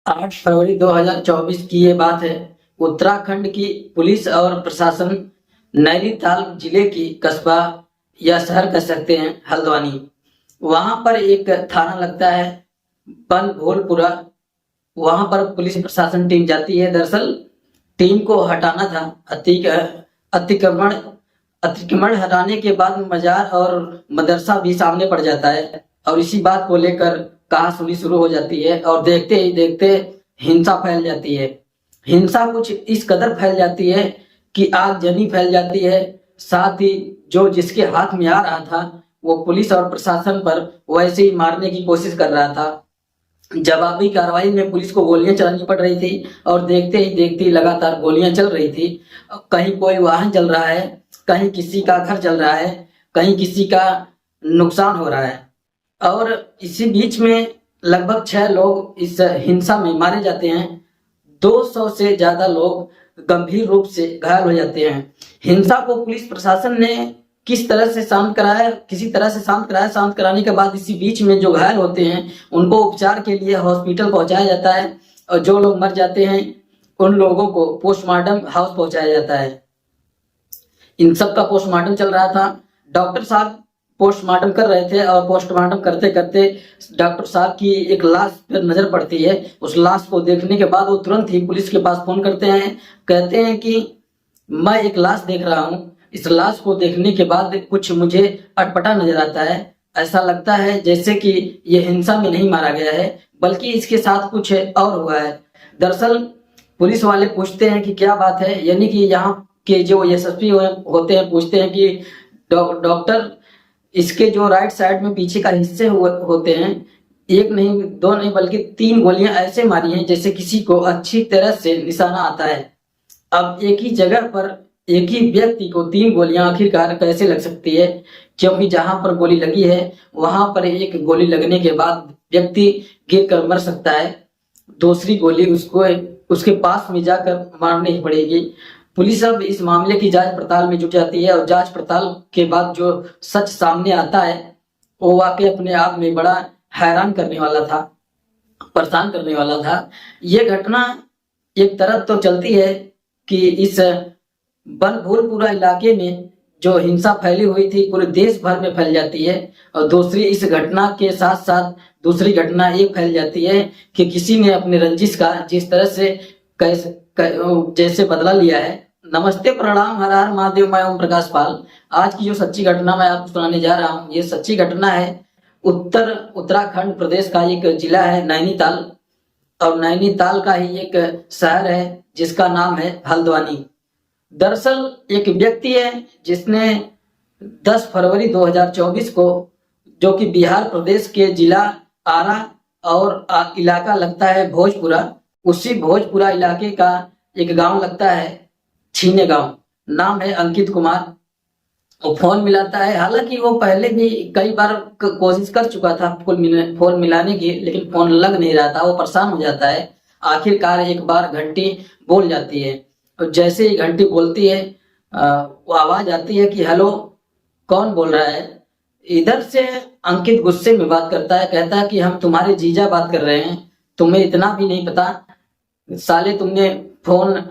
8 फरवरी 2024 की ये बात है। उत्तराखंड की पुलिस और प्रशासन नैनीताल जिले की कस्बा या शहर कह सकते हैं हल्द्वानी। वहां पर एक थाना लगता है बनभूलपुरा। वहां पर पुलिस प्रशासन टीम जाती है। दरअसल टीम को हटाना था। अतिक्रमण अतिक्रमण हटाने के बाद मजार और मदरसा भी सामने पड़ जाता है और इसी बात को लेकर कहासुनी शुरू हो जाती है और देखते ही देखते हिंसा फैल जाती है। हिंसा कुछ इस कदर फैल जाती है कि आगजनी फैल जाती है। साथ ही जो जिसके हाथ में आ रहा था वो पुलिस और प्रशासन पर वैसे ही मारने की कोशिश कर रहा था। जवाबी कार्रवाई में पुलिस को गोलियां चलानी पड़ रही थी और देखते ही देखते ही लगातार गोलियां चल रही थी। कहीं कोई वाहन जल रहा है, कहीं किसी का घर जल रहा है, कहीं किसी का नुकसान हो रहा है और इसी बीच में लगभग 6 लोग इस हिंसा में मारे जाते हैं। 200 से ज्यादा लोग गंभीर रूप से घायल हो जाते हैं। हिंसा को पुलिस प्रशासन ने किस तरह से शांत कराया, किसी तरह से शांत कराया। शांत कराने के बाद इसी बीच में जो घायल होते हैं उनको उपचार के लिए हॉस्पिटल पहुंचाया जाता है और जो लोग मर जाते हैं उन लोगों को पोस्टमार्टम हाउस पहुंचाया जाता है। इन सब का पोस्टमार्टम चल रहा था। डॉक्टर साहब पोस्टमार्टम कर रहे थे और पोस्टमार्टम करते करते डॉक्टर साहब की एक लाश पर नजर पड़ती है। उस लाश को देखने के बाद वो तुरंत ही पुलिस के पास फोन करते हैं। कहते हैं कि मैं एक लाश देख रहा हूँ। इस लाश को देखने के बाद कुछ मुझे अटपटा नजर आता है। ऐसा लगता है जैसे कि ये हिंसा में नहीं मारा गया है बल्कि इसके साथ कुछ और हुआ है। दरअसल पुलिस वाले पूछते हैं कि क्या बात है, यानी कि यहाँ के जो एसएसपी होते हैं पूछते हैं कि डॉक्टर इसके जो राइट साइड में पीछे का हिस्से होते हैं, एक नहीं दो नहीं बल्कि 3 गोलियां ऐसे मारी हैं जैसे किसी को अच्छी तरह से निशाना आता है। अब एक ही जगह पर एक ही व्यक्ति को 3 गोलियां आखिरकार कैसे लग सकती है, क्योंकि जहां पर गोली लगी है वहां पर एक गोली लगने के बाद व्यक्ति गिर कर मर सकता है, दूसरी गोली उसको उसके पास में जाकर मारनी ही पड़ेगी। पुलिस अब इस मामले की जांच पड़ताल में जुट जाती है और जांच पड़ताल के बाद जो सच सामने आता है वो वाकई अपने आप में बड़ा हैरान करने वाला था, परेशान करने वाला था। ये घटना एक तरफ तो चलती है कि इस बनभूलपुरा इलाके में जो हिंसा फैली हुई थी पूरे देश भर में फैल जाती है और दूसरी इस घटना के साथ साथ दूसरी घटना ये फैल जाती है कि किसी ने अपने रंजिश का जिस तरह से जैसे बदला लिया है। नमस्ते प्रणाम, हर हर महादेव। मैं ओम प्रकाश पाल। आज की जो सच्ची घटना मैं आपको सुनाने जा रहा हूँ ये सच्ची घटना है उत्तराखंड प्रदेश का एक जिला है नैनीताल और नैनीताल का ही एक शहर है जिसका नाम है हल्द्वानी। दरअसल एक व्यक्ति है जिसने 10 फरवरी 2024 को, जो कि बिहार प्रदेश के जिला आरा और इलाका लगता है भोजपुरा, उसी भोजपुरा इलाके का एक गांव लगता है छीने गांव। नाम है अंकित कुमार। वो फोन मिलाता है, हालांकि वो पहले भी कई बार कोशिश कर चुका था फोन मिलाने की, लेकिन फोन लग नहीं रहा था। वो परेशान हो जाता है। आखिरकार एक बार घंटी बोल जाती है और जैसे ही घंटी बोलती है वो आवाज आती है कि हेलो, कौन बोल रहा है। इधर से अंकित गुस्से में बात करता है, कहता है कि हम तुम्हारे जीजा बात कर रहे हैं, तुम्हें इतना भी नहीं पता साले, तुमने फोन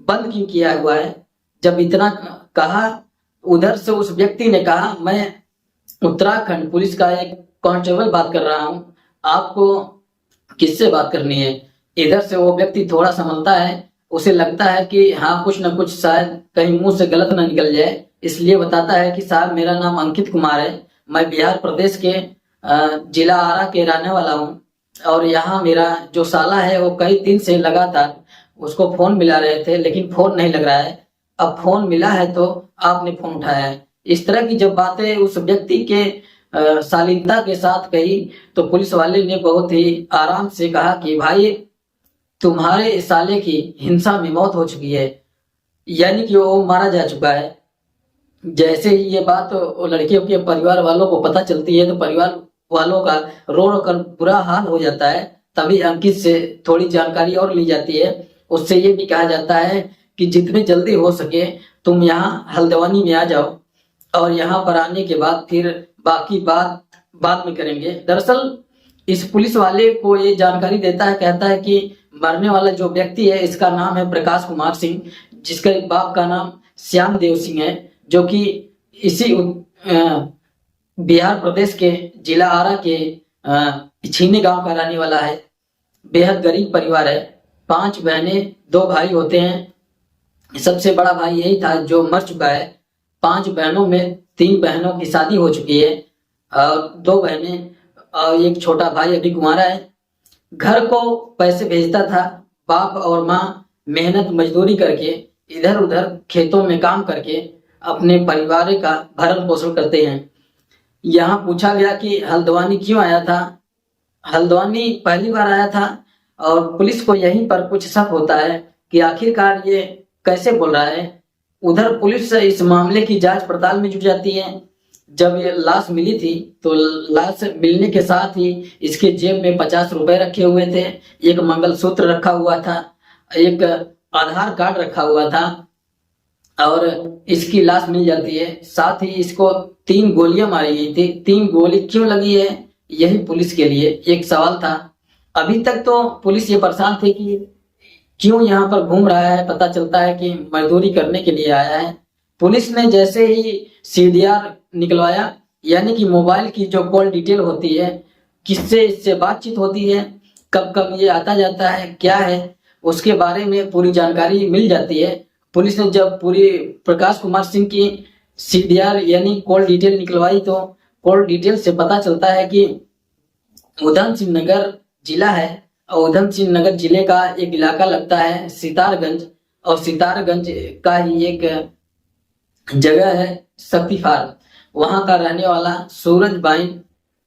बंद क्यों किया हुआ है। जब इतना कहा उधर से उस व्यक्ति ने कहा, मैं उत्तराखंड पुलिस का एक कांस्टेबल बात कर रहा हूं, आपको किससे बात करनी है। इधर से वो व्यक्ति थोड़ा संभलता है, उसे लगता है कि हाँ कुछ ना कुछ शायद कहीं मुंह से गलत ना निकल जाए, इसलिए बताता है कि साहब मेरा नाम अंकित कुमार है, मैं बिहार प्रदेश के जिला आरा के रहने वाला हूँ और यहाँ मेरा जो साला है वो कई दिन से लगातार उसको फोन मिला रहे थे लेकिन फोन नहीं लग रहा है। अब फोन मिला है तो आपने फोन उठाया है। इस तरह की जब बातें उस व्यक्ति के शालीनता के साथ कही तो पुलिस वाले ने बहुत ही आराम से कहा कि भाई तुम्हारे इस साले की हिंसा में मौत हो चुकी है, यानी कि वो मारा जा चुका है। जैसे ही ये बात लड़कियों के परिवार वालों को पता चलती है तो परिवार वालों का रो रो कर बुरा हाल हो जाता है। तभी अंकित से थोड़ी जानकारी और ली जाती है। उससे ये भी कहा जाता है कि जितने जल्दी हो सके तुम यहाँ हल्द्वानी में आ जाओ और यहाँ पर आने के बाद फिर बाकी बाद में करेंगे। दरअसल इस पुलिस वाले को ये जानकारी देता है, कहता है कि मरने वाला जो व्यक्ति है इसका नाम है प्रकाश कुमार सिंह, जिसके बाप का नाम श्याम देव सिंह है, जो कि इसी बिहार प्रदेश के जिला आरा के छीनी गांव का रहने वाला है। बेहद गरीब परिवार है। 5 बहनें 2 भाई होते हैं। सबसे बड़ा भाई यही था जो मर चुका है। 5 बहनों में 3 बहनों की शादी हो चुकी है और 2 बहनें और एक छोटा भाई अभी कुंवारा है। घर को पैसे भेजता था। बाप और माँ मेहनत मजदूरी करके इधर उधर खेतों में काम करके अपने परिवार का भरण पोषण करते हैं। यहाँ पूछा गया कि हल्द्वानी क्यों आया था। हल्द्वानी पहली बार आया था और पुलिस को यहीं पर कुछ शक होता है कि आखिरकार ये कैसे बोल रहा है। उधर पुलिस इस मामले की जांच पड़ताल में जुट जाती है। जब ये लाश मिली थी तो लाश मिलने के साथ ही इसके जेब में 50 रुपए रखे हुए थे, एक मंगलसूत्र रखा हुआ था, एक आधार कार्ड रखा हुआ था और इसकी लाश मिल जाती है। साथ ही इसको 3 गोलियां मारी गई थी। 3 गोली क्यों लगी है, यही पुलिस के लिए एक सवाल था। अभी तक तो पुलिस ये परेशान थी कि क्यों यहाँ पर घूम रहा है। पता चलता है कि मजदूरी करने के लिए आया है। पुलिस ने जैसे ही सीडीआर निकलवाया, यानी कि मोबाइल की जो कॉल डिटेल होती है, किससे इससे बातचीत होती है, कब कब ये आता जाता है, क्या है, उसके बारे में पूरी जानकारी मिल जाती है। पुलिस ने जब पूरी प्रकाश कुमार सिंह की सीडीआर यानी कॉल डिटेल निकलवाई तो कॉल डिटेल से पता चलता है कि उधम सिंह नगर जिला है और उधम सिंह नगर जिले का एक इलाका लगता है सितारगंज, और सितारगंज का ही एक जगह है शक्ति फार्म, वहां का रहने वाला सूरज बाइन।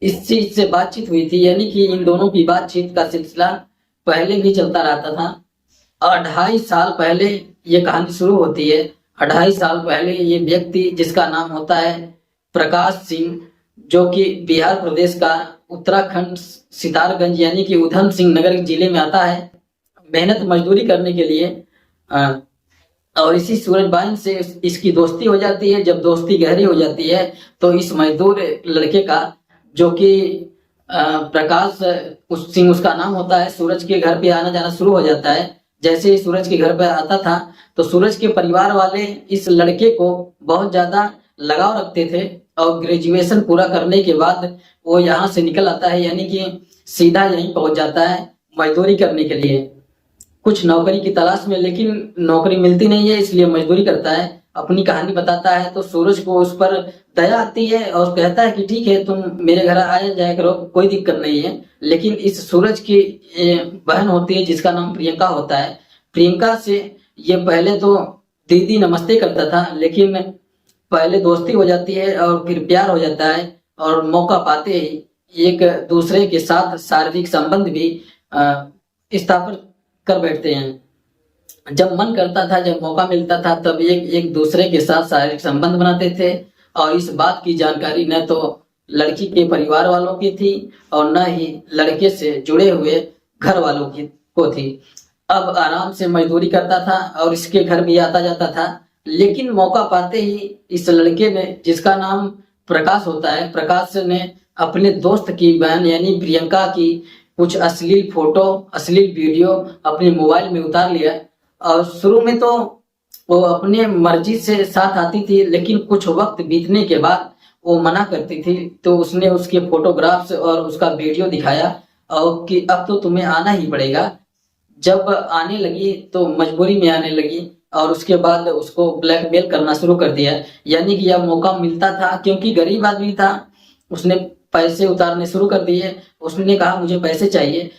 इस चीज से बातचीत हुई थी, यानी कि इन दोनों की बातचीत का सिलसिला पहले भी चलता रहता था। 2.5 साल पहले ये कहानी शुरू होती है। 2.5 साल पहले ये व्यक्ति जिसका नाम होता है प्रकाश सिंह, जो कि बिहार प्रदेश का उत्तराखंड सितारगंज यानी कि उधम सिंह नगर जिले में आता है मेहनत मजदूरी करने के लिए। और इसी सूरजबाइन से इसकी दोस्ती हो जाती है। जब दोस्ती गहरी हो जाती है तो इस मजदूर लड़के का, जो कि प्रकाश सिंह उसका नाम होता है, सूरज के घर पे आना जाना शुरू हो जाता है। जैसे ही सूरज के घर पे आता था तो सूरज के परिवार वाले इस लड़के को बहुत ज्यादा लगाव रखते थे और ग्रेजुएशन पूरा करने के बाद वो यहाँ से निकल आता है, यानी कि सीधा यहीं पहुंच जाता है मजदूरी करने के लिए, कुछ नौकरी की तलाश में। लेकिन नौकरी मिलती नहीं है, इसलिए मजदूरी करता है। अपनी कहानी बताता है तो सूरज को उस पर दया आती है और कहता है कि ठीक है, तुम मेरे घर आया जाया करो, कोई दिक्कत नहीं है। लेकिन इस सूरज की बहन होती है जिसका नाम प्रियंका होता है। प्रियंका से ये पहले तो दीदी नमस्ते करता था, लेकिन पहले दोस्ती हो जाती है और फिर प्यार हो जाता है और मौका पाते ही एक दूसरे के साथ शारीरिक संबंध भी स्थापित कर बैठते हैं। जब मन करता था, जब मौका मिलता था, तब एक दूसरे के साथ शारीरिक संबंध बनाते थे। और इस बात की जानकारी न तो लड़की के परिवार वालों की थी और न ही लड़के से जुड़े हुए घर वालों की को थी। अब आराम से मजदूरी करता था और इसके घर भी आता जाता था। लेकिन मौका पाते ही इस लड़के ने, जिसका नाम प्रकाश होता है, प्रकाश ने अपने दोस्त की बहन यानी प्रियंका की कुछ अश्लील फोटो, अश्लील वीडियो अपने मोबाइल में उतार लिया। और शुरू में तो वो अपने मर्जी से साथ आती थी, लेकिन कुछ वक्त बीतने के बाद वो मना करती थी। तो उसने उसके फोटोग्राफ्स और उसका वीडियो दिखाया और कि अब तो तुम्हें आना ही पड़ेगा। जब आने लगी तो मजबूरी में आने लगी और उसके बाद उसको ब्लैकमेल करना शुरू कर दिया। यानी कि अब मौका मिलता था, क्योंकि गरीब आदमी था, उसने पैसे उतारने शुरू कर दिए। उसने कहा मुझे पैसे चाहिए।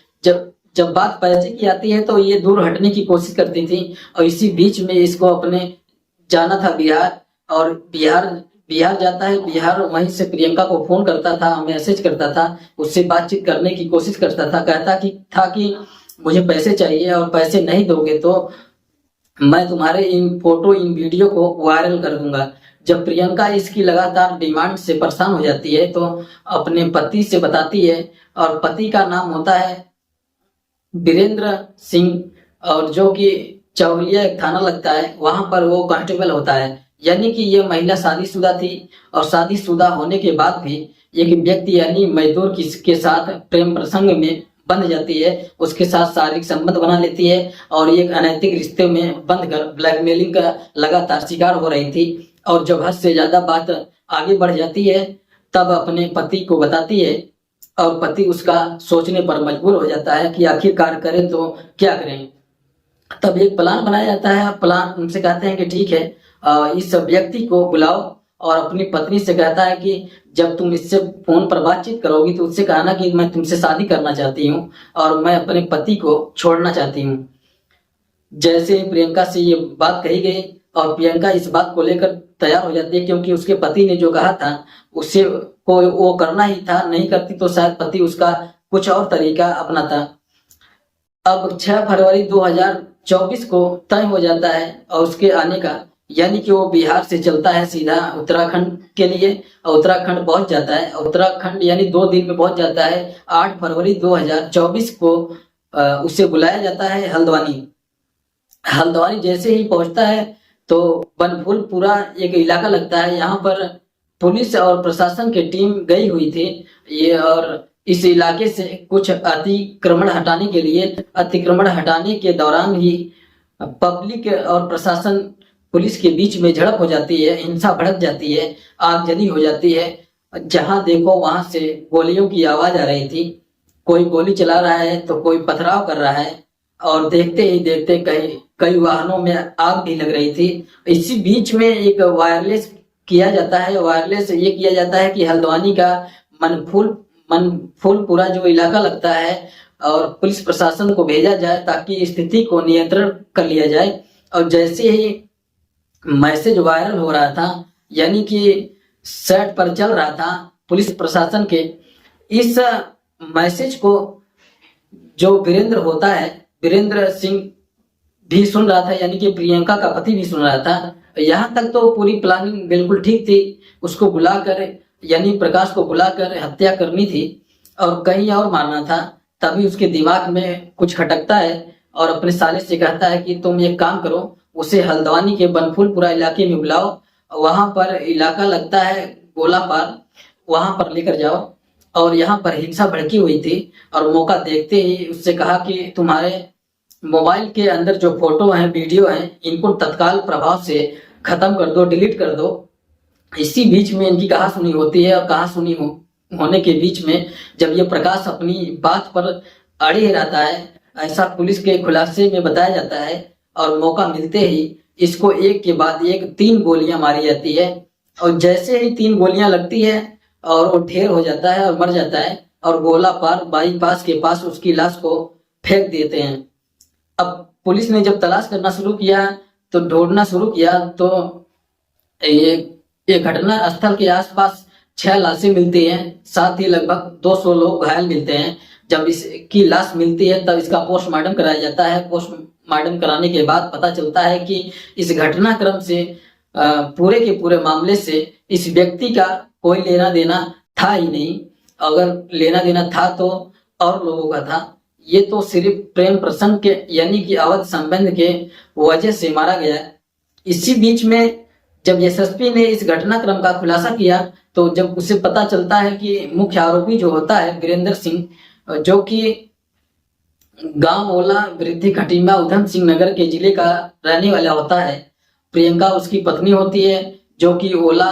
जब बात पैसे की आती है तो ये दूर हटने की कोशिश करती थी। और इसी बीच में इसको अपने जाना था बिहार, और बिहार जाता है। बिहार वहीं से प्रियंका को फोन करता था, मैसेज करता था, उससे बातचीत करने की कोशिश करता था। कहता कि मुझे पैसे चाहिए और पैसे नहीं दोगे तो मैं तुम्हारे इन फोटो, इन वीडियो को वायरल कर दूंगा। जब प्रियंका इसकी लगातार डिमांड से परेशान हो जाती है तो अपने पति से बताती है, और पति का नाम होता है वीरेंद्र सिंह, और जो कि चौलिया एक थाना लगता है, वहां पर वो कांस्टेबल होता है। यानी कि ये महिला शादीशुदा थी और शादीशुदा होने के बाद भी एक व्यक्ति यानी मजदूर के साथ प्रेम प्रसंग में बंध जाती है, उसके साथ शारीरिक संबंध बना लेती है और एक अनैतिक रिश्ते में बंध कर ब्लैकमेलिंग का लगातार शिकार हो रही थी। और जब हद से ज्यादा बात आगे बढ़ जाती है तब अपने पति को बताती है और पति उसका सोचने पर मजबूर हो जाता है कि आखिरकार करें तो क्या करें। तब एक प्लान बनाया जाता है। प्लान उनसे कहते हैं कि ठीक है, इस व्यक्ति को बुलाओ और अपनी पत्नी से कहता है कि जब तुम इससे फोन पर बातचीत करोगी तो उससे कहना कि मैं तुमसे शादी करना चाहती हूँ और मैं अपने पति को छोड़ना चाहती हूँ। जैसे ही प्रियंका से ये बात कही गई और प्रियंका इस बात को लेकर तैयार हो जाती है, क्योंकि उसके पति ने जो कहा था उससे को वो करना ही था, नहीं करती तो शायद पति उसका कुछ और तरीका अपनाता। अब 6 फरवरी 2024 को तय हो जाता है और उसके आने का, यानी कि वो बिहार से चलता है सीधा उत्तराखंड के लिए और उत्तराखंड पहुंच जाता है। उत्तराखंड यानी 2 दिन में पहुंच जाता है। 8 फरवरी 2024 को उसे बुलाया जाता है हल्द्वानी। हल्द्वानी जैसे ही पहुंचता है तो बनफूलपुरा एक इलाका लगता है, यहाँ पर पुलिस और प्रशासन की टीम गई हुई थी ये, और इस इलाके से कुछ अतिक्रमण हटाने के दौरान ही पब्लिक और प्रशासन पुलिस के बीच में झड़प हो जाती है, हिंसा भड़क जाती है, आगजनी हो जाती है। जहां देखो वहां से गोलियों की आवाज आ रही थी, कोई गोली चला रहा है तो कोई पथराव कर रहा है और देखते ही देखते कई वाहनों में आग भी लग रही थी। इसी बीच में एक वायरलेस किया जाता है। वायरलेस ये किया जाता है कि हल्द्वानी का मनफूलपुरा जो इलाका लगता है और पुलिस प्रशासन को भेजा जाए ताकि स्थिति को नियंत्रण कर लिया जाए। और जैसे ही मैसेज वायरल हो रहा था, यानी कि सेट पर चल रहा था पुलिस प्रशासन के, इस मैसेज को जो वीरेंद्र होता है, वीरेंद्र सिंह भी सुन रहा था, यानी कि प्रियंका का पति भी सुन रहा था। यहाँ तक तो पूरी प्लानिंग बिल्कुल ठीक थी। उसको बुलाकर, यानी प्रकाश को बुलाकर हत्या करनी थी और कहीं और मारना था। तभी उसके दिमाग में कुछ खटकता है और अपने साले से कहता है कि तुम एक काम करो, उसे हल्द्वानी के बनफूलपुरा इलाके में बुलाओ, वहां पर इलाका लगता है गोलापार, वहां पर लेकर जाओ। और यहाँ पर हिंसा भड़की हुई थी और मौका देखते ही उससे कहा कि तुम्हारे मोबाइल के अंदर जो फोटो हैं, वीडियो हैं, इनको तत्काल प्रभाव से खत्म कर दो, डिलीट कर दो। इसी बीच में इनकी कहा सुनी होती है और कहा सुनी होने के बीच में जब ये प्रकाश अपनी बात पर अड़े रहता है, ऐसा पुलिस के खुलासे में बताया जाता है और मौका मिलते ही इसको एक के बाद एक 3 गोलियां मारी जाती है। और जैसे ही 3 गोलियां लगती है और वो ढेर हो जाता है और मर जाता है और गोलापार बाईपास के पास उसकी लाश को फेंक देते हैं। अब पुलिस ने जब तलाश करना शुरू किया तो ढूंढना शुरू किया तो ये घटना स्थल के आसपास 6 लाशें मिलती हैं, साथ ही लगभग 200 लोग घायल मिलते हैं। जब इसकी लाश मिलती है तब इसका पोस्टमार्टम कराया जाता है। पोस्टमार्टम कराने के बाद पता चलता है कि इस घटनाक्रम से, पूरे के पूरे मामले से इस व्यक्ति का कोई लेना देना था ही नहीं। अगर लेना देना था तो और लोगों का था। ये तो सिर्फ प्रेम प्रसंग के, यानी कि अवैध संबंध के वजह से मारा गया। इसी बीच में जब एसएसपी ने इस घटनाक्रम का खुलासा किया तो जब उसे पता चलता है कि मुख्य आरोपी जो होता है वीरेंद्र सिंह, जो कि गांव ओला वृद्धि खटीमा उधम सिंह नगर के जिले का रहने वाला होता है। प्रियंका उसकी पत्नी होती है जो कि ओला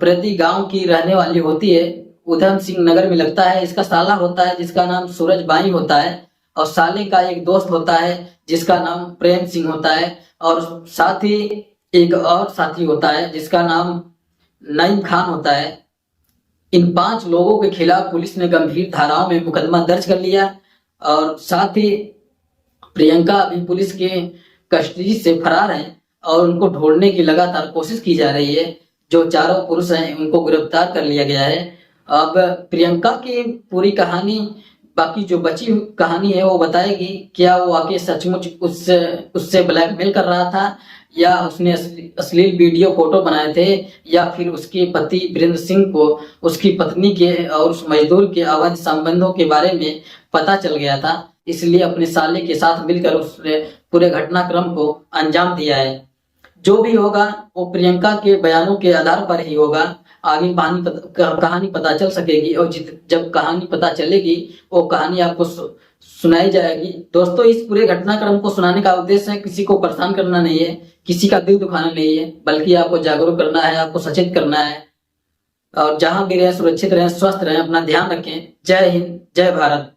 वृद्धि गांव की रहने वाली होती है, उधम सिंह नगर में लगता है। इसका साला होता है जिसका नाम सूरज बाई होता है और साले का एक दोस्त होता है जिसका नाम प्रेम सिंह होता है और साथ ही एक और साथी होता है जिसका नाम नईम खान होता है। इन 5 लोगों के खिलाफ पुलिस ने गंभीर धाराओं में मुकदमा दर्ज कर लिया और साथ ही प्रियंका अभी पुलिस के कस्टडी से फरार है और उनको ढूंढने की लगातार कोशिश की जा रही है। जो चारों पुरुष हैं उनको गिरफ्तार कर लिया गया है। अब प्रियंका की पूरी कहानी, बाकी जो बची कहानी है वो बताएगी। क्या वो आके सचमुच उससे ब्लैकमेल कर रहा था या उसने अश्लील वीडियो फोटो बनाए थे या फिर उसके पति वीरेंद्र सिंह को उसकी पत्नी के और उस मजदूर के अवैध संबंधों के बारे में पता चल गया था, इसलिए अपने साले के साथ मिलकर उसने पूरे घटनाक्रम को अंजाम दिया है। जो भी होगा वो प्रियंका के बयानों के आधार पर ही होगा। आगे कहानी पता चल सकेगी। और जब कहानी पता चलेगी वो कहानी आपको सुनाई जाएगी। दोस्तों, इस पूरे घटनाक्रम को सुनाने का उद्देश्य है किसी को परेशान करना नहीं है, किसी का दिल दुखाना नहीं है, बल्कि आपको जागरूक करना है, आपको सचेत करना है। और जहां भी रहें सुरक्षित रहें, स्वस्थ रहें, अपना ध्यान रखें। जय हिंद, जय भारत।